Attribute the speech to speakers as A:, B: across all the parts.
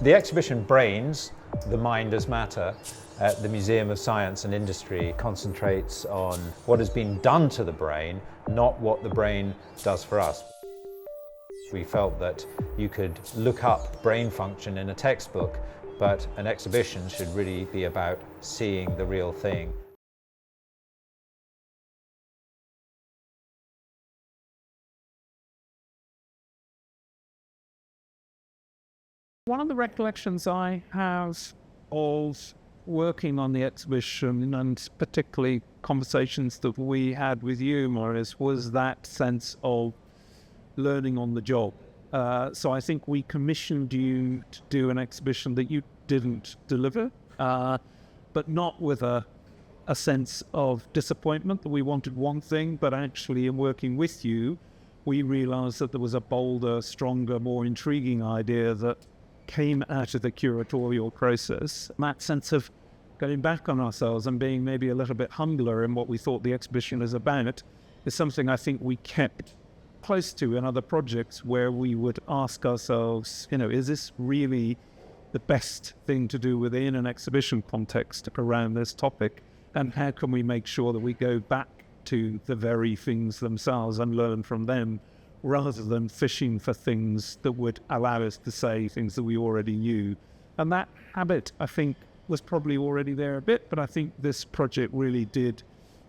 A: The exhibition Brains, the Mind as Matter, at the Museum of Science and Industry concentrates on what has been done to the brain, not what the brain does for us. We felt that you could look up brain function in a textbook, but an exhibition should really be about seeing the real thing.
B: One of the recollections I have of working on the exhibition, and particularly conversations that we had with you, Marius, was that sense of learning on the job. So I think we commissioned you to do an exhibition that you didn't deliver, but not with a sense of disappointment that we wanted one thing, but actually in working with you, we realised that there was a bolder, stronger, more intriguing idea that came out of the curatorial process. That sense of going back on ourselves and being maybe a little bit humbler in what we thought the exhibition is about is something I think we kept close to in other projects, where we would ask ourselves, is this really the best thing to do within an exhibition context around this topic? And how can we make sure that we go back to the very things themselves and learn from them, rather than fishing for things that would allow us to say things that we already knew? And that habit, I think, was probably already there a bit, but I think this project really did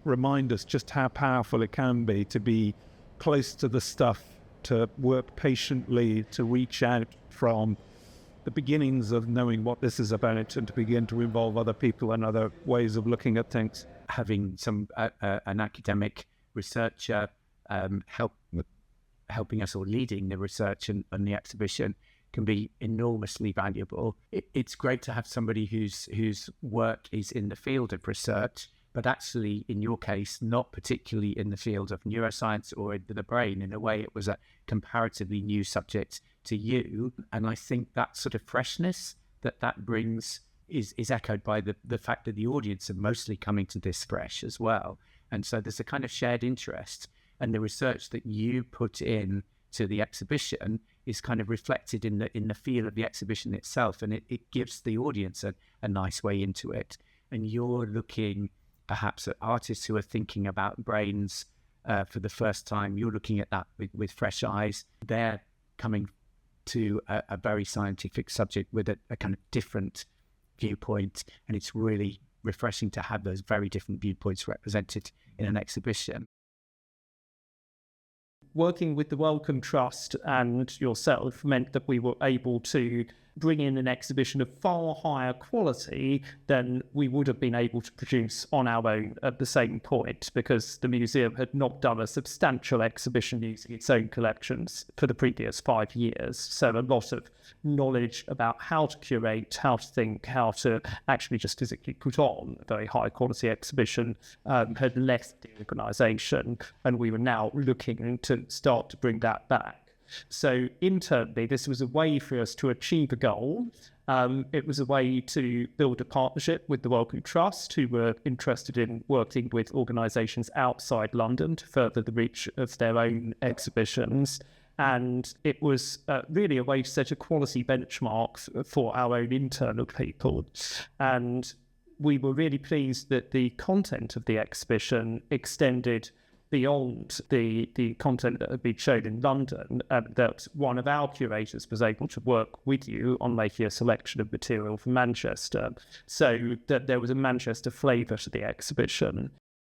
B: remind us just how powerful it can be to be close to the stuff, to work patiently, to reach out from the beginnings of knowing what this is about and to begin to involve other people and other ways of looking at things.
C: Having an academic researcher helping us, or leading the research and the exhibition, can be enormously valuable. It's great to have somebody whose work is in the field of research, but actually, in your case, not particularly in the field of neuroscience or into the brain. In a way, it was a comparatively new subject to you. And I think that sort of freshness that brings is echoed by the fact that the audience are mostly coming to this fresh as well. And so there's a kind of shared interest. And the research that you put in to the exhibition is kind of reflected in the feel of the exhibition itself, and it gives the audience a nice way into it. And you're looking perhaps at artists who are thinking about brains for the first time. You're looking at that with fresh eyes. They're coming to a very scientific subject with a kind of different viewpoint, and it's really refreshing to have those very different viewpoints represented in an exhibition.
B: Working with the Wellcome Trust and yourself meant that we were able to bring in an exhibition of far higher quality than we would have been able to produce on our own at the same point, because the museum had not done a substantial exhibition using its own collections for the previous 5 years. So a lot of knowledge about how to curate, how to think, how to actually just physically put on a very high quality exhibition had left the organisation, and we were now looking to start to bring that back. So internally, this was a way for us to achieve a goal. It was a way to build a partnership with the Wellcome Trust, who were interested in working with organisations outside London to further the reach of their own exhibitions. And it was really a way to set a quality benchmark for our own internal people. And we were really pleased that the content of the exhibition extended beyond the content that had been shown in London, that one of our curators was able to work with you on making a selection of material from Manchester, so that there was a Manchester flavour to the exhibition.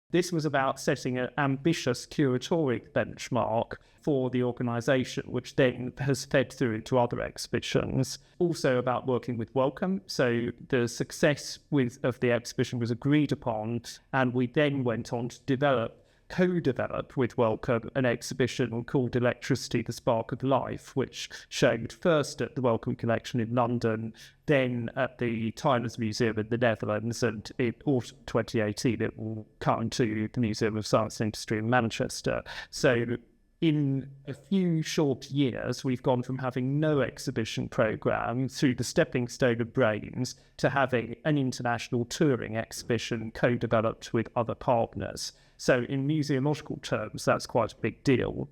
B: This was about setting an ambitious curatorial benchmark for the organisation, which then has fed through into other exhibitions. Also about working with Wellcome. So the success of the exhibition was agreed upon, and we then went on to co-develop with Wellcome an exhibition called Electricity, the Spark of Life, which showed first at the Wellcome Collection in London, then at the Tylers Museum in the Netherlands, and in autumn 2018 it will come to the Museum of Science and Industry in Manchester. So in a few short years, we've gone from having no exhibition programme through the stepping stone of Brains to having an international touring exhibition co-developed with other partners. So in museological terms, that's quite a big deal.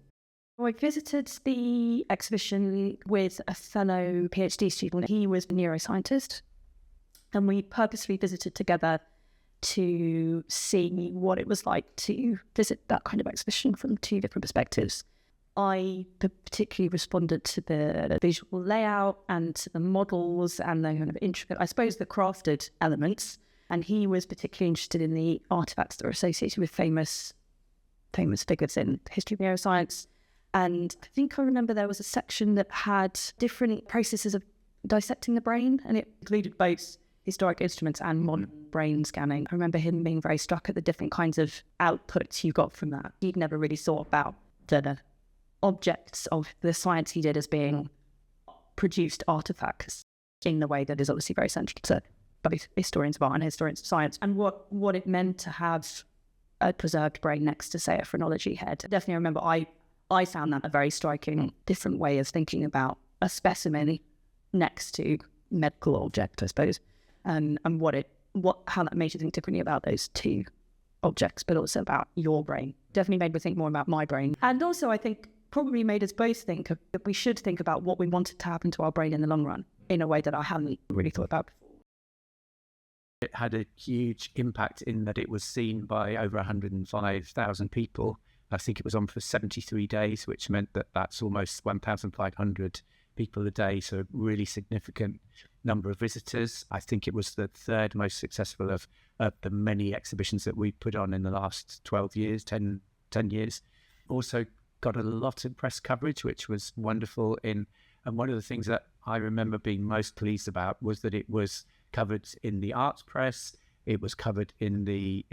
D: I visited the exhibition with a fellow PhD student. He was a neuroscientist, and we purposely visited together to see what it was like to visit that kind of exhibition from two different perspectives. I particularly responded to the visual layout and to the models and the kind of intricate, I suppose, the crafted elements. And he was particularly interested in the artifacts that are associated with famous figures in the history of neuroscience. And I think I remember there was a section that had different processes of dissecting the brain, and it included both historic instruments and modern brain scanning. I remember him being very struck at the different kinds of outputs you got from that. He'd never really thought about the objects of the science he did as being produced artifacts in the way that is obviously very central to both historians of art and historians of science, and what it meant to have a preserved brain next to, say, a phrenology head. Definitely remember I found that a very striking, different way of thinking about a specimen next to medical object, I suppose, and how that made you think differently about those two objects, but also about your brain. Definitely made me think more about my brain. And also, I think, probably made us both think that we should think about what we wanted to happen to our brain in the long run in a way that I hadn't really thought about before.
C: It had a huge impact in that it was seen by over 105,000 people. I think it was on for 73 days, which meant that that's almost 1,500 people a day, so a really significant number of visitors. I think it was the third most successful of the many exhibitions that we put on in the last 12 years, 10 years. Also got a lot of press coverage, which was wonderful. And one of the things that I remember being most pleased about was that it was covered in the arts press, it was covered in the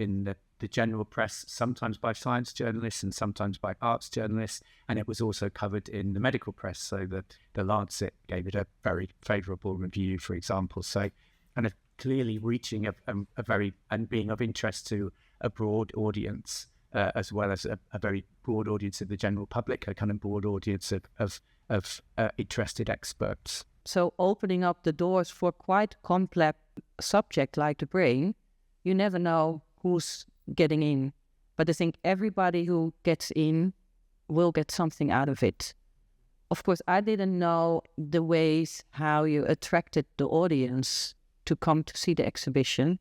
C: general press, sometimes by science journalists and sometimes by arts journalists, and it was also covered in the medical press, so that the Lancet gave it a very favourable review, for example. So kind of clearly reaching a very, and being of interest to a broad audience, as well as a very broad audience of the general public, a kind of broad audience of interested experts.
E: So opening up the doors for quite complex subject like the brain, you never know who's getting in. But I think everybody who gets in will get something out of it. Of course, I didn't know the ways how you attracted the audience to come to see the exhibition.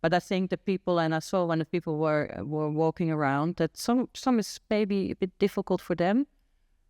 E: But I think the people, and I saw when the people were walking around, that some is maybe a bit difficult for them.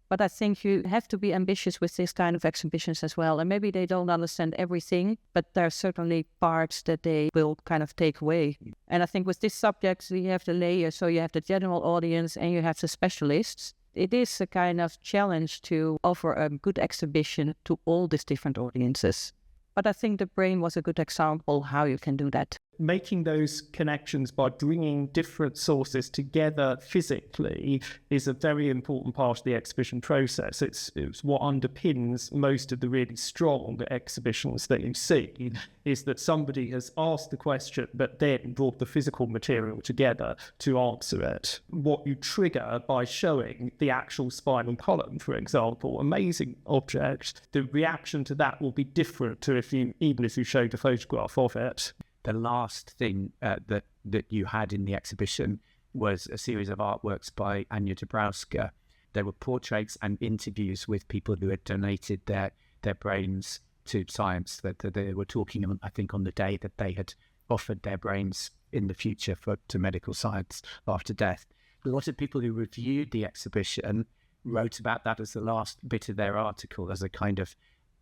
E: But I think you have to be ambitious with this kind of exhibitions as well. And maybe they don't understand everything, but there are certainly parts that they will kind of take away. And I think with this subject, you have the layers. So you have the general audience and you have the specialists. It is a kind of challenge to offer a good exhibition to all these different audiences. But I think the brain was a good example how you can do that.
B: Making those connections by bringing different sources together physically is a very important part of the exhibition process. It's what underpins most of the really strong exhibitions that you see, is that somebody has asked the question but then brought the physical material together to answer it. What you trigger by showing the actual spinal column, for example, amazing object, the reaction to that will be different to even if you showed a photograph of it.
C: The last thing that you had in the exhibition was a series of artworks by Anya Dabrowska. There were portraits and interviews with people who had donated their brains to science, that they were talking, I think, on the day that they had offered their brains in the future to medical science after death. A lot of people who reviewed the exhibition wrote about that as the last bit of their article, as a kind of,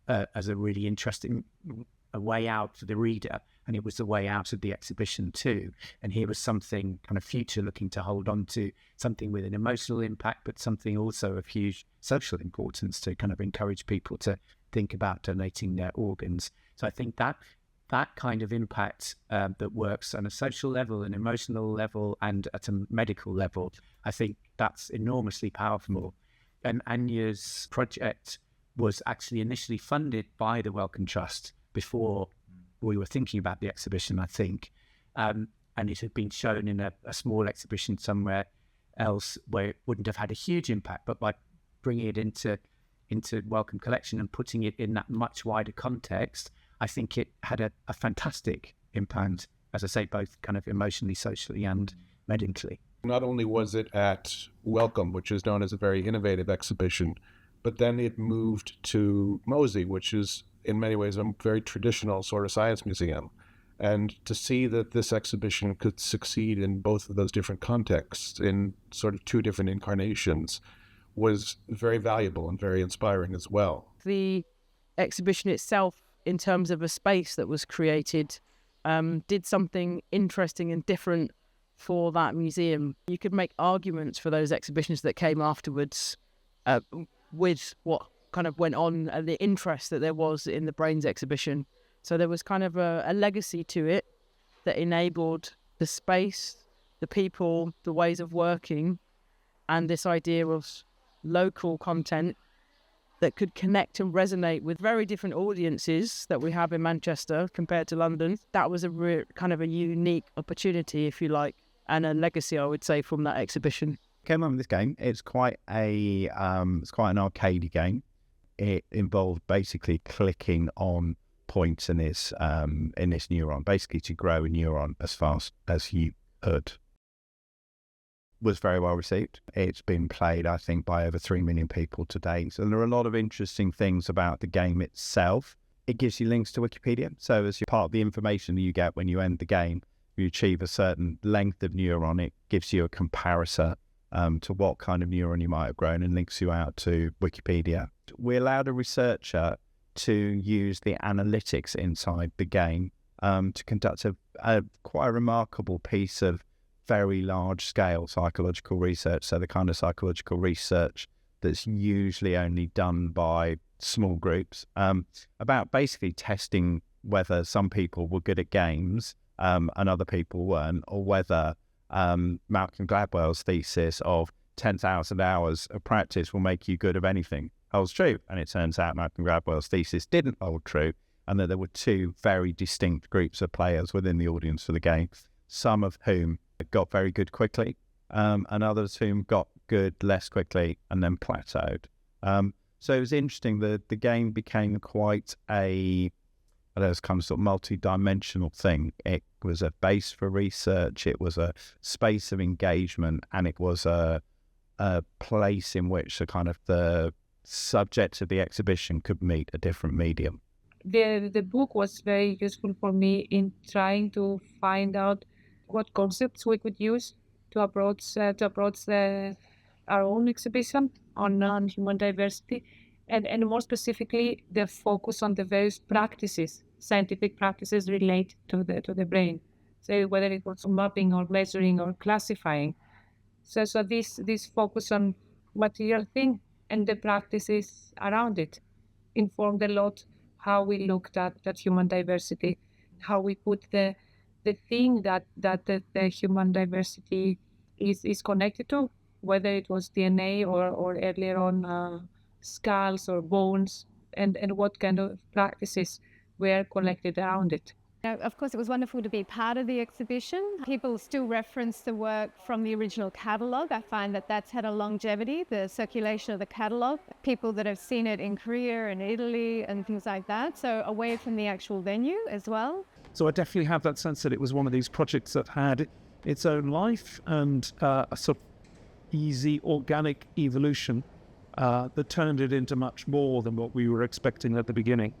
C: as a really interesting a way out for the reader, and it was the way out of the exhibition too. And here was something kind of future looking to hold on to, something with an emotional impact, but something also of huge social importance to kind of encourage people to think about donating their organs. So I think that kind of impact that works on a social level, an emotional level, and at a medical level, I think that's enormously powerful. And Anya's project was actually initially funded by the Wellcome Trust before we were thinking about the exhibition, I think. And it had been shown in a small exhibition somewhere else where it wouldn't have had a huge impact, but by bringing it into Wellcome Collection and putting it in that much wider context, I think it had a fantastic impact, as I say, both kind of emotionally, socially and medically.
F: Not only was it at Wellcome, which is known as a very innovative exhibition, but then it moved to MoSI, which is in many ways a very traditional sort of science museum. And to see that this exhibition could succeed in both of those different contexts, in sort of two different incarnations, was very valuable and very inspiring as well.
E: The exhibition itself, in terms of a space that was created, did something interesting and different for that museum. You could make arguments for those exhibitions that came afterwards with what kind of went on and the interest that there was in the Brains exhibition. So there was kind of a legacy to it that enabled the space, the people, the ways of working, and this idea of local content that could connect and resonate with very different audiences that we have in Manchester compared to London. That was a kind of a unique opportunity, if you like, and a legacy, I would say, from that exhibition.
G: Came on with this game. It's quite an arcadey game. It involved basically clicking on points in this neuron, basically to grow a neuron as fast as you could. Was very well received. It's been played, I think, by over 3 million people to date. So there are a lot of interesting things about the game itself. It gives you links to Wikipedia. So as part of the information that you get when you end the game, you achieve a certain length of neuron, it gives you a comparison to what kind of neuron you might have grown and links you out to Wikipedia. We allowed a researcher to use the analytics inside the game to conduct a quite remarkable piece of very large-scale psychological research. So the kind of psychological research that's usually only done by small groups, about basically testing whether some people were good at games and other people weren't, or whether Malcolm Gladwell's thesis of 10,000 hours of practice will make you good at anything holds true. And it turns out Malcolm Gladwell's thesis didn't hold true, and that there were two very distinct groups of players within the audience for the game, some of whom got very good quickly, and others whom got good less quickly and then plateaued. So it was interesting that the game became quite a kind of sort of multi-dimensional thing. It was a base for research, it was a space of engagement, and it was a place in which the subjects of the exhibition could meet a different medium.
H: The book was very useful for me in trying to find out what concepts we could use to approach our own exhibition on human diversity, and more specifically the focus on the various practices, scientific practices related to the brain. So whether it was mapping or measuring or classifying. So this focus on material thing and the practices around it informed a lot how we looked at human diversity, how we put the thing that the human diversity is connected to, whether it was DNA or earlier on skulls or bones, and what kind of practices were collected around it.
I: Of course, it was wonderful to be part of the exhibition. People still reference the work from the original catalogue. I find that that's had a longevity, the circulation of the catalogue. People that have seen it in Korea and Italy and things like that, so away from the actual venue as well.
B: So I definitely have that sense that it was one of these projects that had its own life and a sort of easy organic evolution that turned it into much more than what we were expecting at the beginning.